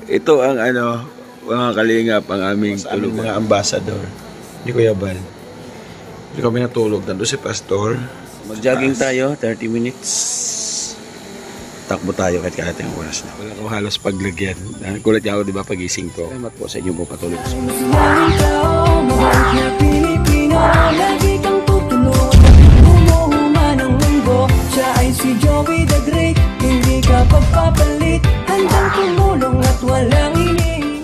Ito ang mga kalingap, ang aming tulog, mga ambassador ni Kuya Bal. Hindi kami natulog. Nandun si Pastor. Mag-jogging tayo, 30 minutes. Takbo tayo kahit kalating oras na. Wala ko halos paglagyan. Kulat niya ako, di ba, pagising ko. Salamat po sa inyo po patuloy. Lagi kang tutulog, umuhuman ang mundo. Siya ay si Joey the Great. Hindi ka pagpapalit, handang tumulong at walang hinihingi.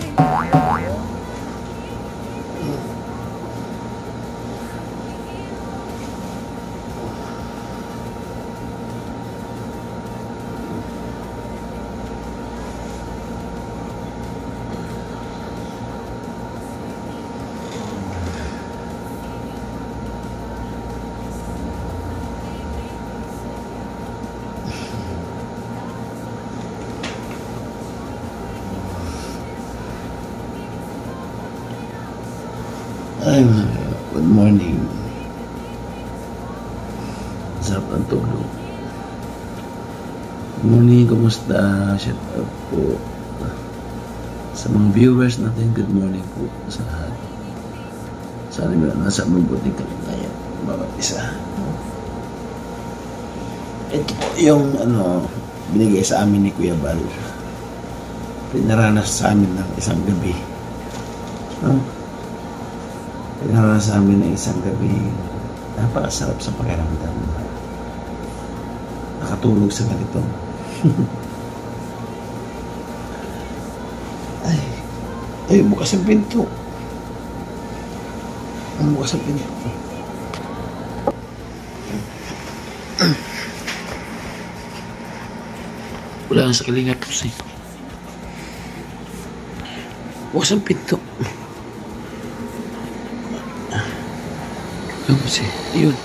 Good morning. Sarap ang tulog. Good morning, kumusta? Shout out po sa mga viewers natin. Good morning po sa lahat. Sana nila nasa mabuting kalagayan bawat isa. Ito po yung binigay sa amin ni Kuya Bal. Pinaranas sa amin ng isang gabi. Pinaranas sa amin ng isang gabi. Napakasarap sa pakiramdam. Nakatulog sa ganito. Ay, bukas ang pinto. Bukas ang pinto. Wala nga sa kalingap po siya. Bukas ang pinto. Yun.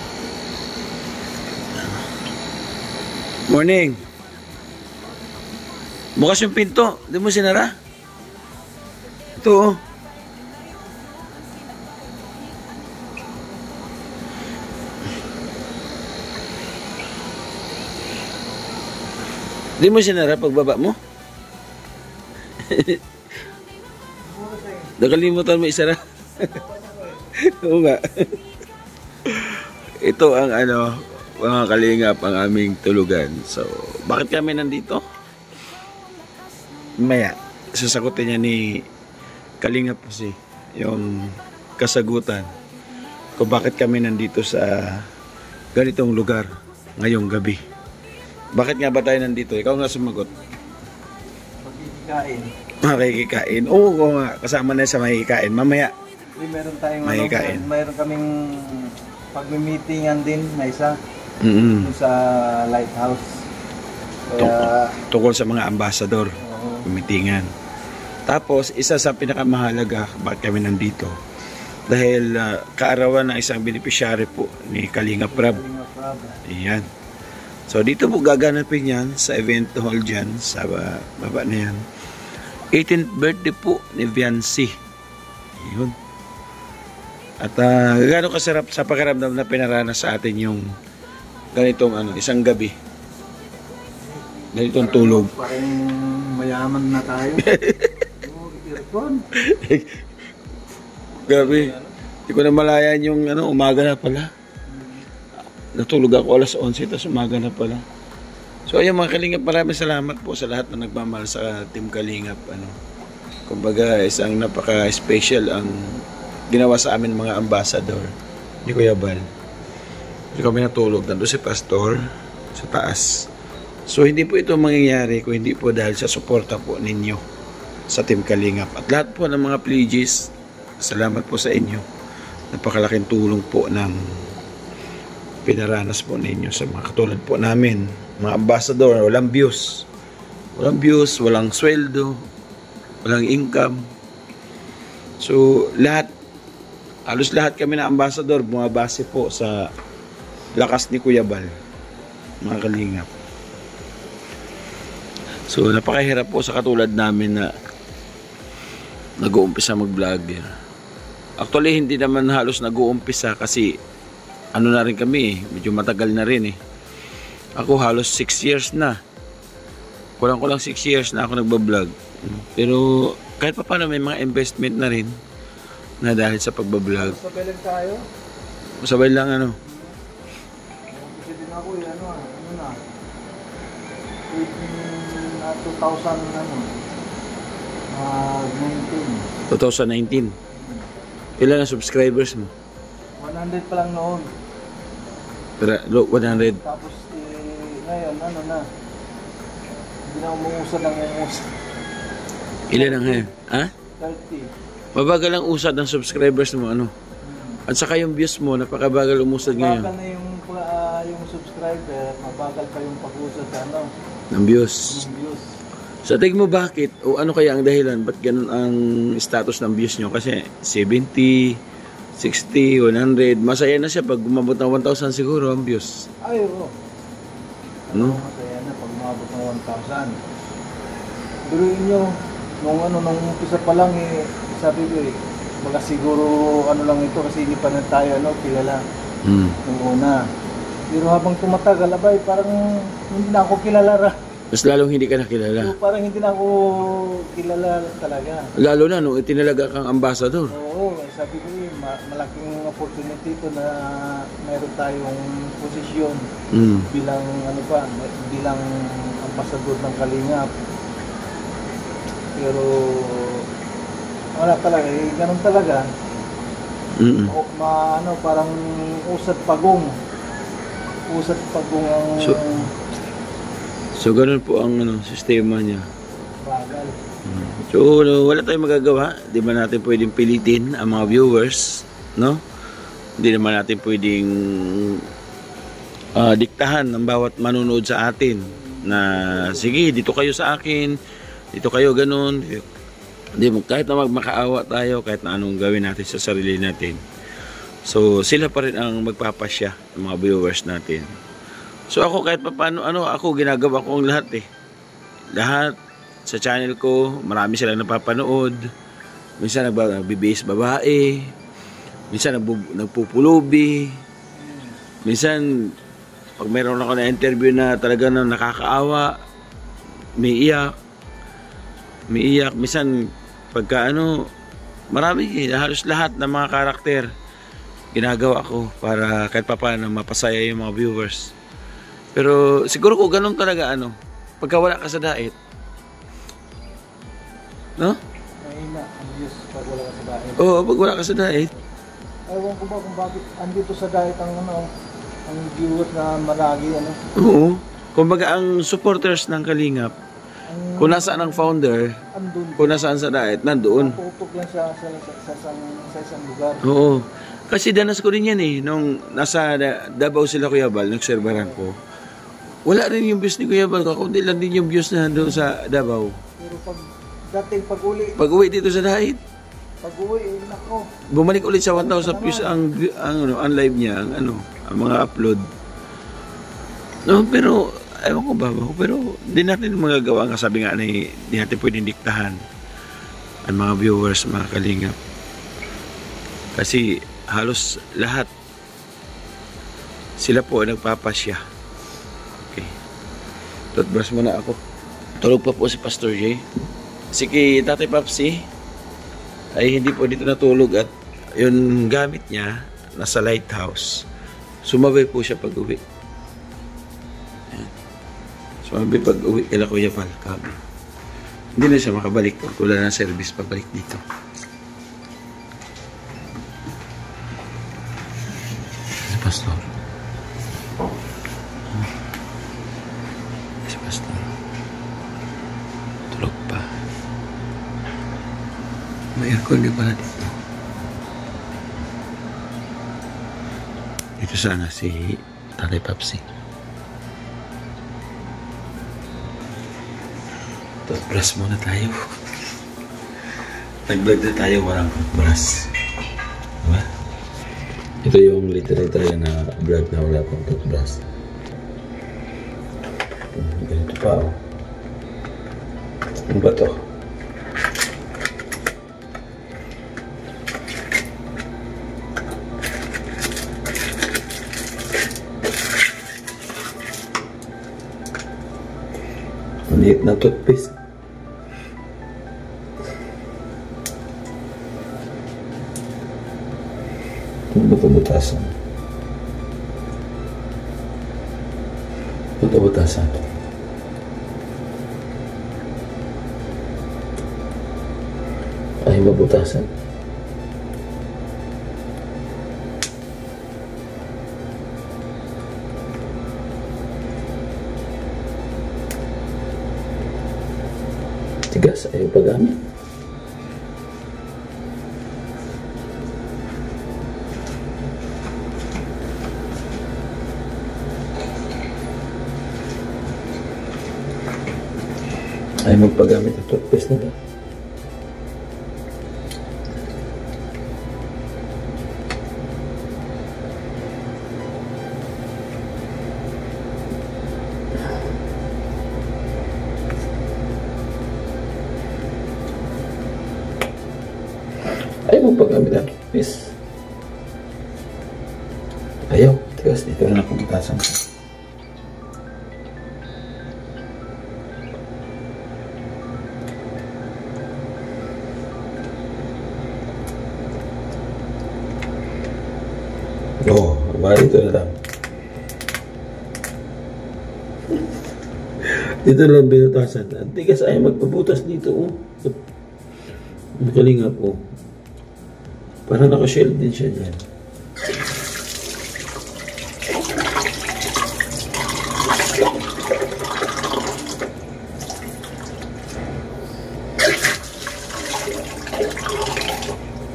Morning. Bukas yung pinto. Di mo sinara? Ito oh. Di mo sinara pagbaba mo? Nakalimutan mo isara? Oo nga. Ito ang mga kalingap, ang aming tulugan. So, bakit kami nandito? Maya, sasagutin niya ni Kalingap kasi yung kasagutan kung bakit kami nandito sa ganitong lugar ngayong gabi. Bakit nga ba tayo nandito? Ikaw nga sumagot. Makikikain. Makikikain. Oo nga, kasama na sa makikikain. Mamaya, meron tayong makikikain. Meron kaming pagmi-meetingan din na isa sa lighthouse. Kaya, tungkol sa mga ambassador, meetingan. Tapos, isa sa pinakamahalaga, bakit kami nandito? Dahil kaarawan ng isang beneficiary po ni Kalingap Rab. Ayan. So, dito po gaganapin yan sa event hall dyan, sa baba na yan. 18th birthday po ni Viancy. Ayun. At gano'ng kasarap sa pakiramdam na pinaranas sa atin yung ganitong isang gabi. Ganitong tulog. Parang mayaman na tayo. Earphone. Grabe. Hindi ko na malayan yung umaga na pala. Natulog ako alas 11, tapos umaga na pala. So ayun mga Kalingap, maraming salamat po sa lahat na nagmamahal sa Team Kalingap. Kumbaga isang napaka-special ang ginawa sa amin mga ambassador ni Kuya Bal. Hindi kami natulog. Nandun si Pastor sa taas. So hindi po ito mangyayari kung hindi po dahil sa suporta po ninyo sa Team Kalingap. At lahat po ng mga pledges, salamat po sa inyo. Napakalaking tulong po ng pinaranas po ninyo sa mga katulad po namin. Mga ambassador, walang views. Walang views, walang sweldo, walang income. So halos lahat kami na ambassador bumabase po sa lakas ni Kuya Bal, mga Kalingap. So napakahirap po sa katulad namin na nag-uumpisa mag-vlogger. Actually hindi naman halos nag-uumpisa kasi na rin kami, medyo matagal na rin Ako halos 6 years na. Kulang-kulang 6 years na ako nagbablog. Pero kahit pa paano may mga investment na rin na dahil sa pagbablog. Sabay lang tayo. Sabay lang ano. Kasi din ako ano na. 2019. 2019. Ilan ang subscribers mo? 100 pa lang noon. Pero 100. Tapos ngayon ano na. Hindi na umuusad ang umusad. Ilan ang ngayon? Ha? 30. Mabagal ang usad ng subscribers mo ano? At saka yung views mo, napakabagal umusad ngayon. Mabagal na yung subscriber, mabagal pa yung pag-usad sa ano. Ng views. Yung views. Sa tingin mo bakit? O ano kaya ang dahilan? Ba't ganun ang status ng views nyo? Kasi 70, 60, 100. Masaya na siya pag umabot ng 1,000 siguro ang views. Ay, oo. No? Masaya na pag umabot ng 1,000. Biruin nyo, nung umpisa pa lang sabi ko baka siguro ano lang ito kasi hindi pa na tayo kilala nung una. Pero habang tumatagal, abay, parang hindi na ako kilala. Mas lalong hindi ka nakilala. So, parang hindi na ako kilala talaga. Lalo na nung itinalaga kang ambassador. Oo, sabi ko malaking opportunity ito na mayroon tayong posisyon bilang bilang ambassador ng Kalingap. Pero wala talaga, ganun talaga. Parang usad pagong ang So ganun po ang sistema niya. bagal. So wala tayong magagawa. Di ba natin pwedeng pilitin ang mga viewers, no? Hindi naman natin pwedeng diktahan ng bawat manunood sa atin na sige, dito kayo sa akin, dito kayo ganun. Hindi, kahit na magmakaawa tayo, kahit na anong gawin natin sa sarili natin. So sila pa rin ang magpapasya ng mga viewers natin. So ako kahit pa paano, ako ginagawa ko ang lahat Lahat sa channel ko, marami silang napapanood. Minsan nagbibihis babae. Minsan nagpupulubi. Minsan, pag meron ako na interview na talaga na nakakaawa, may iyak. Minsan, pagka marami, halos lahat ng mga karakter ginagawa ko para kahit pa paano mapasaya yung mga viewers. Pero siguro kung ganun talaga pagka wala ka sa diet, no? Mahina ang views pag wala ka sa diet. Oo, pag wala ka sa diet. Ewan ko ba kung bakit andito sa diet ang viewers na marami Oo. Kumbaga ang supporters ng Kalingap, kung nasaan ang founder, andun. kung nasaan sa diet, nandoon. Tutok yan sa isang lugar. Oo. Kasi danas ko rin yan nung nasa Davao sila Kuya Bal, nagserbaran ko. Wala rin yung views ni Kuya Bal, kakunti lang din yung views na doon sa Davao. Pero pag uwi dito sa diet, nako. bumalik ulit sa 1,000 views ang live niya, ang mga upload. No, pero ewan ko ba, pero hindi natin magagawa ang kasabi nga hindi natin pwedeng diktahan ang mga viewers, mga Kalingap. Kasi halos lahat sila po ay nagpapasya. Okay. Toothbrush muna ako. Tulog pa po si Pastor J. Si Tatay Papsi ay hindi po dito natulog at yung gamit niya nasa lighthouse. Sumabay po siya pag uwi. Sumabay pag uwi kila Kuya Val. Hindi na siya makabalik pag wala na service pabalik dito. Si Pastor. Si Pastor. Tulog pa. May aircon di pala dito. Dito sana si Tatay Papsi. Toothbrush muna tayo. Nag-vlog na tayo, walang toothbrush. Diba? Ito yung literal tayo na vlog na wala pang toothbrush. Ganito pa Ano ba to? Maliit na toothpaste. butasan. Ito butasan. Ay mabutasan. Tigas, ayaw pagamit. Ayaw magpagamit ng toothpaste na ba? Ayaw magpagamit ng toothpaste. Ayaw. Tigas, dito na lang pumutasan ko. Oh, dito na lang. Dito na lang binutasan. Ang tigas ayaw magpabutas dito. Oh. Magaling po. Parang naka-shell din siya dyan.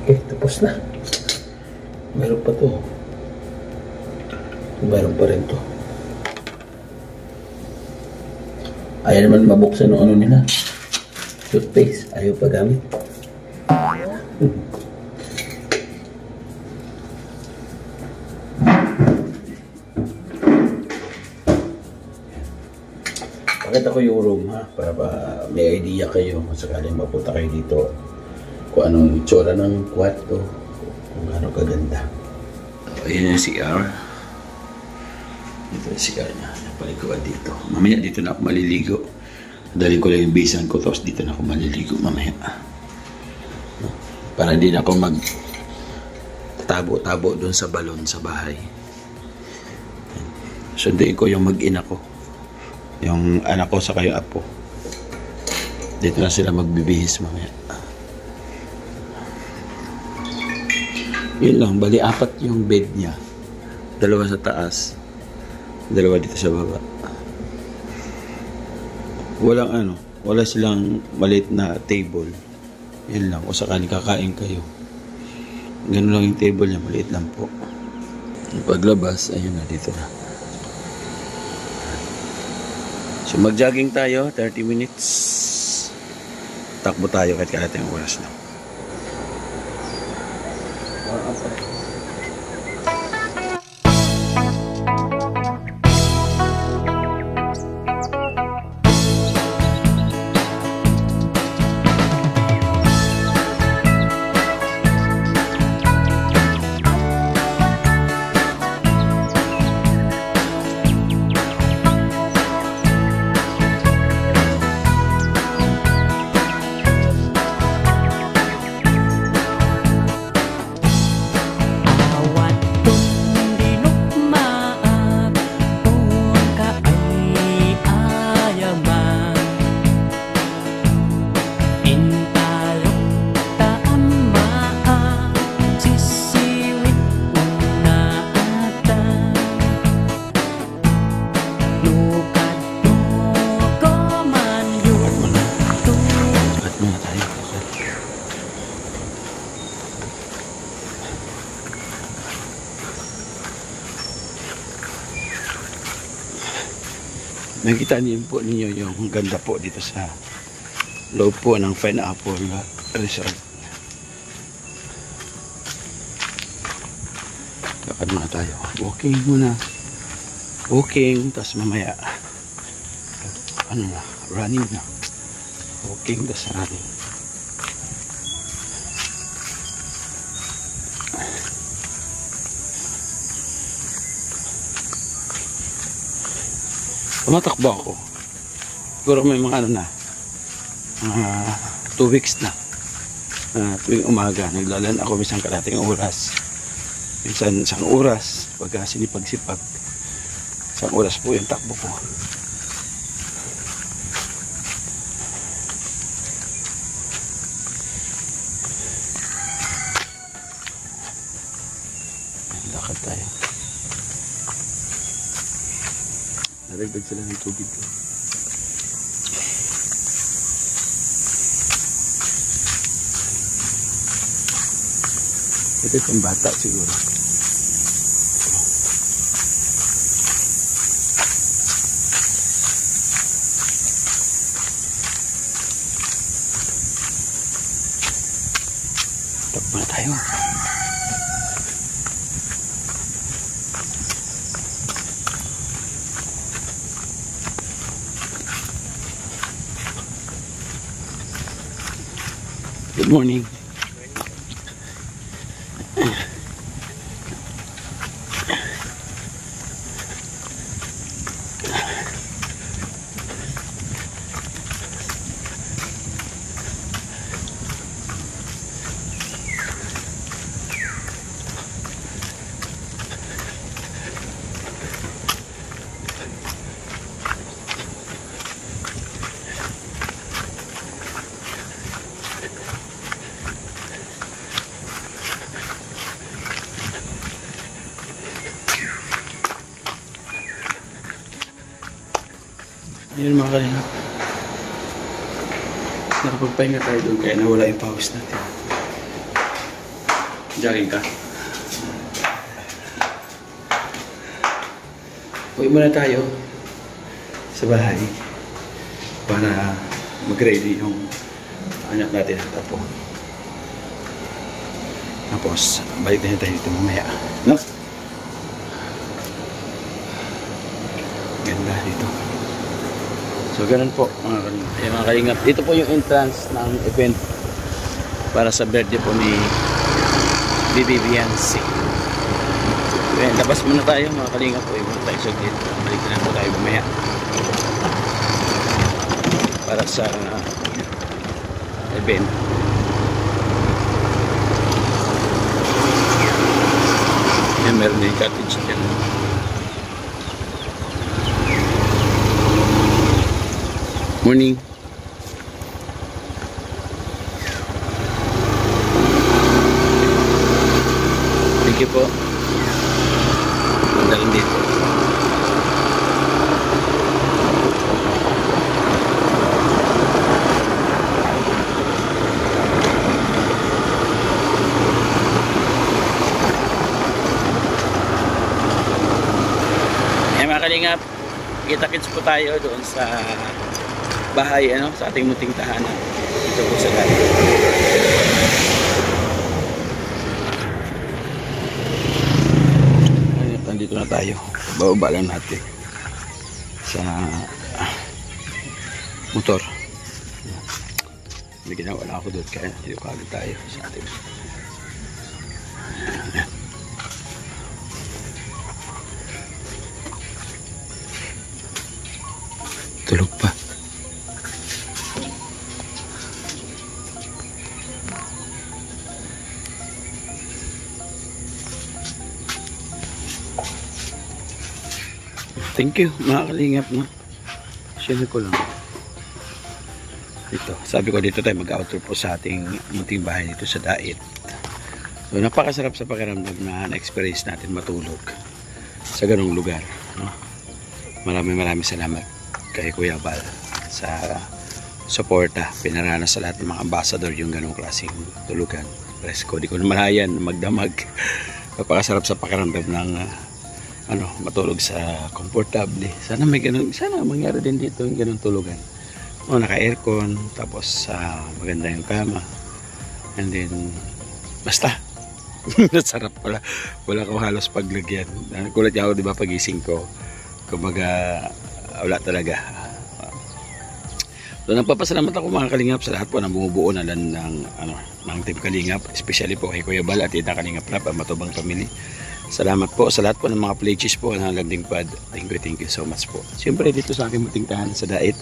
Okay, tapos na. Meron pa to. Meron pa rin to. Ayaw naman mabuksan ng ano nila. Toothpaste. Ayaw pa gamit. Pakita ko yung room ha. Para may idea kayo kung sakaling mapunta kayo dito. Kung anong itsura ng kwarto. Kung ano kaganda. Ayan yung CR. Ito yung CR niya. Napaliguan dito. Mamaya dito na ako maliligo. Dalhin ko lang yung bisan ko. Tapos dito na ako maliligo mamaya. Para hindi na ako tabo-tabo doon sa balon sa bahay. Sunduin ko yung mag-ina ko. Yung anak ko sa kayo apo. Dito na sila magbibihis mamaya. Yun lang, bali apat yung bed niya. Dalawa sa taas. Dalawa dito sa baba. Wala silang maliit na table. Yun lang, kung sakaling kakain kayo. Ganun lang yung table niya, maliit lang po. Paglabas, ayun na, dito na. So mag-jogging tayo, 30 minutes. Takbo tayo kahit kalating oras lang. Nakita niyo po ninyo yung ganda po dito sa loob po ng Pineapple Resort. Lakad muna tayo. Walking muna. Walking, tapos mamaya running na. Walking, tapos running. Tumatakbo ako. Siguro may mga 2 weeks na. Tuwing umaga, naglalan ako isang kalating oras. Minsan isang oras, pagka sinipag-sipag, isang oras po yung takbo ko. Lakad tayo. Naragdag sila ng tubig ko. Ito yung bata siguro. Takbo na tayo. Good morning. Yun mga kalingap. Nakapagpahinga tayo doon kaya nawala yung pawis natin. Jogging ka. Uwi muna tayo sa bahay para mag-ready yung anak natin at apo. Tapos balik na tayo dito mamaya. No? Ganda dito. So ganun po mga kalingap. Dito po yung entrance ng event para sa birthday po ni Bibi Beyonce. Ayan, labas muna tayo mga kalingap po. Ibang tayo saglit. Balik na po tayo mamaya para sa event. Ayan, meron na yung cottage dyan. Morning. Thank you po. Mandarin dito. Eh mga kalingap, kita-kits po tayo doon sa bahay, ano, sa ating munting tahanan dito po sa gari. Nandito na tayo, bababa lang natin sa motor. May ginawa lang ako doon kaya dito kagad tayo sa ating tulog pa. Thank you mga kalingap, no? Share ko lang dito. Sabi ko dito tayo mag-outro po sa ating munting bahay dito sa Dait. So napakasarap sa pakiramdam na na-experience natin matulog sa ganung lugar, no? Maraming salamat kay Kuya Bal sa suporta. Pinaranas sa lahat ng mga ambassador yung ganung klaseng tulugan. Presko, di ko na malayan magdamag. Napakasarap sa pakiramdam ng matulog sa komportable. Sana may ganun, sana mangyari din dito yung ganung tulugan. Naka-aircon, tapos maganda yung kama. And then basta sarap pala. Wala ko halos paglagyan. Kulat niya ako, di ba, pagising ko. Kumbaga wala talaga. So nagpapasalamat ako mga kalingap sa lahat po na bumubuo na lang ng Team Kalingap, especially po kay Kuya Bal at Tita Kalingap Rap, ang Matubang Family. Salamat po sa lahat po ng mga pledges po ng Landing Pad. Thank you so much po. Siyempre dito sa aking munting tahanan sa Dait.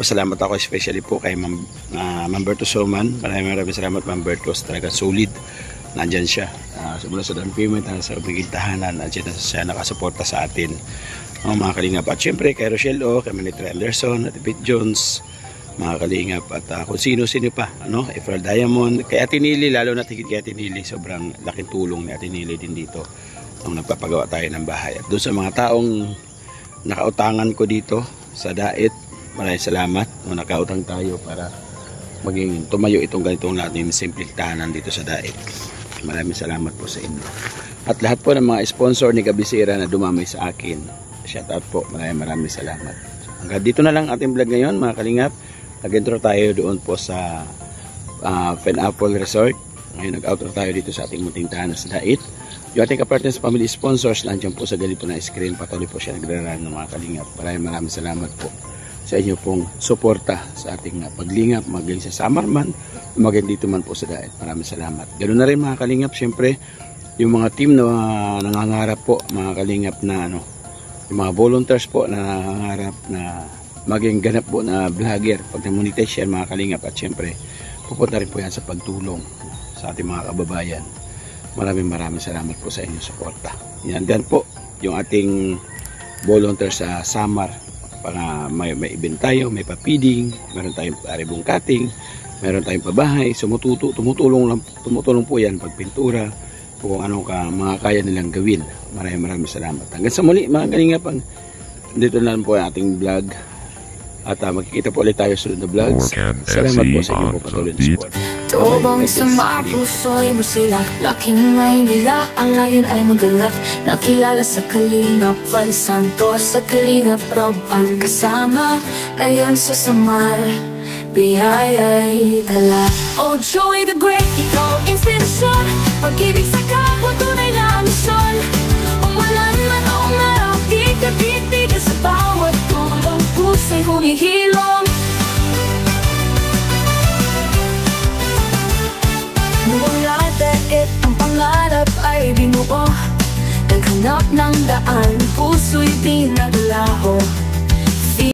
Pasalamat ako especially po kay Ma'am Berto Soman. Maraming salamat Ma'am Berto. Talaga solid nandyan siya. Mula sa down payment, sa biging tahanan, nandyan na siya nakasuporta sa atin. Mga kalingap. At syempre kay Rochelle O, kay Manitra Anderson, at Pete Jones, mga kalingap, at kung sino-sino pa, Efral Diamond, kay Ate Nili, lalo na tigit kay Ate Nili, sobrang laking tulong ni Ate Nili din dito nung nagpapagawa tayo ng bahay. At doon sa mga taong nakautangan ko dito sa Dait, maraming salamat nung nakautang tayo para maging tumayo itong ganitong natin simpleng tahanan dito sa Dait. Maraming salamat po sa inyo. At lahat po ng mga sponsor ni Gabisira na dumamay sa akin, shout out po, maraming salamat. Hanggang dito na lang ating vlog ngayon, mga kalingap. Nag-intro tayo doon po sa Pineapple Resort. Ngayon nag-outro tayo dito sa ating munting tahanan sa Dait. Yung ating kapartners family sponsors, nandiyan po sa galito na screen, patuloy po siya nagraran ng mga kalingap. Maraming salamat po sa inyo pong suporta sa ating paglingap, maging sa Samarman, maging dito man po sa Dait. Maraming salamat. Ganoon na rin mga kalingap, syempre yung mga team na nangangarap po, mga kalingap na yung mga volunteers po na nangangarap na maging ganap po na vlogger pag na-monetize yan, mga kalingap. At syempre pupunta rin po yan sa pagtulong sa ating mga kababayan. Maraming salamat po sa inyong suporta. Yan din po yung ating volunteer sa Samar para may event tayo, may papiding, meron tayong aribong cutting, meron tayong pabahay, tumutulong po yan pagpintura, kung ano mga kaya nilang gawin. Maraming salamat. Hanggang sa muli mga kalingap, dito na lang po ang ating vlog. At magkikita po ulit tayo sa sunod na vlogs. Salamat po sa inyo po patuloy na support. Tubong sa mga puso'y masila, laking Maynila, ang ngayon ay magalak. Nakilala sa Kalingap Val Santos, sa Kalingap Rob ang kasama. Ngayon sa Samar, biyaya'y dala. Oh Joey the Great, ikaw inspirasyon, pag-ibig sa kapwa, tunay na misyon. Umulan man o umaraw, di ka titigil sa bawat tulong, puso'y humihilom. Mula Dait ang pangarap ay binuo, naghanap ng daan, puso'y pinaglaho.